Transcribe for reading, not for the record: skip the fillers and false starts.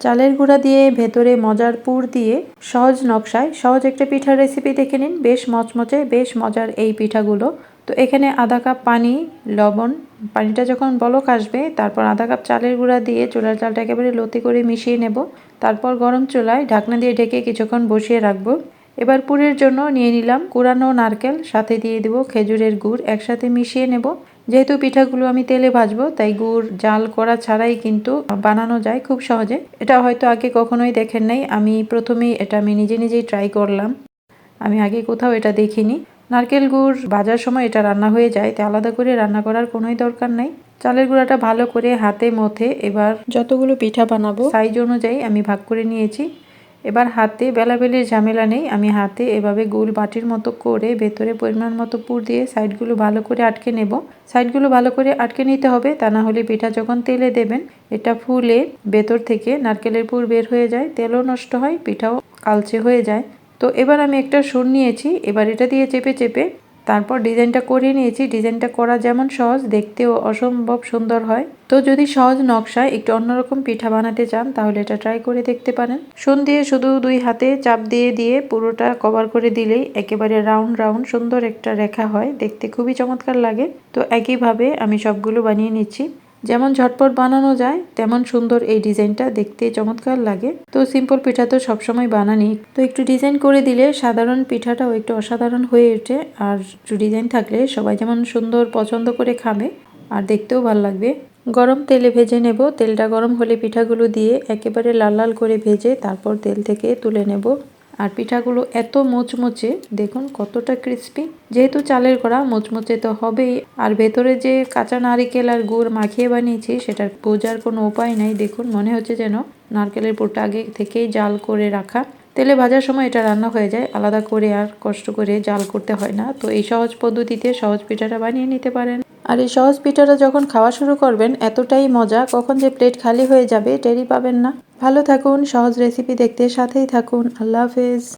চালের গুঁড়া দিয়ে ভেতরে মজার পুর দিয়ে সহজ নকশায় সহজ একটা পিঠার রেসিপি দেখে নিন। বেশ মচমচে, বেশ মজার এই পিঠাগুলো। তো এখানে আধা কাপ পানি, লবণ, পানিটা যখন বলক আসবে তারপর আধা কাপ চালের গুঁড়া দিয়ে চুলার জালটা একেবারে লতি করে মিশিয়ে নেব। তারপর গরম চুলায় ঢাকনা দিয়ে ঢেকে কিছুক্ষণ বসিয়ে রাখবো। এবার পুরের জন্য নিয়ে নিলাম কুড়ানো নারকেল, সাথে দিয়ে দেব খেজুরের গুড়, একসাথে মিশিয়ে নেব। যেহেতু পিঠাগুলো আমি তেলে ভাজবো তাই গুড় জাল করা ছাড়াই কিন্তু বানানো যায় খুব সহজে। এটা হয়তো আগে কখনোই দেখেন নাই, আমি প্রথমেই এটা নিজে নিজেই ট্রাই করলাম। আমি আগে কোথাও এটা দেখিনি। নারকেল গুড় ভাজার সময় এটা রান্না হয়ে যায়, তাই আলাদা করে রান্না করার কোনোই দরকার নাই। চালের গুঁড়াটা ভালো করে হাতে মথে এবার যতগুলো পিঠা বানাবো সাইজ অনুযায়ী আমি ভাগ করে নিয়েছি। এবার হাতে বেলাবেলির ঝামেলা নেই, আমি হাতে এভাবে গোল বাটির মতো করে ভেতরে পরিমাণ মতো পুর দিয়ে সাইডগুলো ভালো করে আটকে নেব। সাইডগুলো ভালো করে আটকে নিতে হবে, তা না হলে পিঠা যখন তেলে দেবেন এটা ফুলে ভেতর থেকে নারকেলের পুর বের হয়ে যায়, তেলও নষ্ট হয়, পিঠাও কালচে হয়ে যায়। তো এবার আমি একটা সুর নিয়েছি, এবার এটা দিয়ে চেপে চেপে তারপর ডিজাইনটা করে নিয়েছি। ডিজাইনটা করা যেমন সহজ, দেখতেও অসম্ভব সুন্দর হয়। তো যদি সহজ নকশায় একটু অন্যরকম পিঠা বানাতে চান তাহলে এটা ট্রাই করে দেখতে পারেন। সুন দিয়ে শুধু দুই হাতে চাপ দিয়ে দিয়ে পুরোটা কভার করে দিলেই একেবারে রাউন্ড রাউন্ড সুন্দর একটা রেখা হয়, দেখতে খুবই চমৎকার লাগে। তো একইভাবে আমি সবগুলো বানিয়ে নিচ্ছি। যেমন ঝটপট বানানো যায় তেমন সুন্দর এই ডিজাইনটা, দেখতে চমৎকার লাগে। তো সিম্পল পিঠা তো সবসময় বানানি, তো একটু ডিজাইন করে দিলে সাধারণ পিঠাটাও একটু অসাধারণ হয়ে ওঠে। আর একটু ডিজাইন থাকলে সবাই যেমন সুন্দর পছন্দ করে খাবে আর দেখতেও ভালো লাগবে। গরম তেলে ভেজে নেব। তেলটা গরম হলে পিঠাগুলো দিয়ে একেবারে লাল লাল করে ভেজে তারপর তেল থেকে তুলে নেব। আর পিঠাগুলো এত মুচমুচে, দেখুন কতটা ক্রিস্পি। যেহেতু চালের গুঁড়া মুচমুচে তো হবেই, আর ভেতরে যে কাঁচা নারিকেল আর গুড় মাখিয়ে বানিয়েছি সেটার বোঝার কোনো উপায় নাই। দেখুন মনে হচ্ছে যেন নারকেলের পুরটা আগে থেকেই জাল করে রাখা। তেলে ভাজার সময় এটা রান্না হয়ে যায়, আলাদা করে আর কষ্ট করে জাল করতে হয় না। তো এই সহজ পদ্ধতিতে সহজ পিঠাটা বানিয়ে নিতে পারেন। আর এই সহজ পিঠাটা যখন খাওয়া শুরু করবেন এতটাই মজা, কখন যে প্লেট খালি হয়ে যাবে টেরই পাবেন না। ভালো থাকুন, সহজ রেসিপি দেখতে সাথেই থাকুন। আল্লাহ হাফেজ।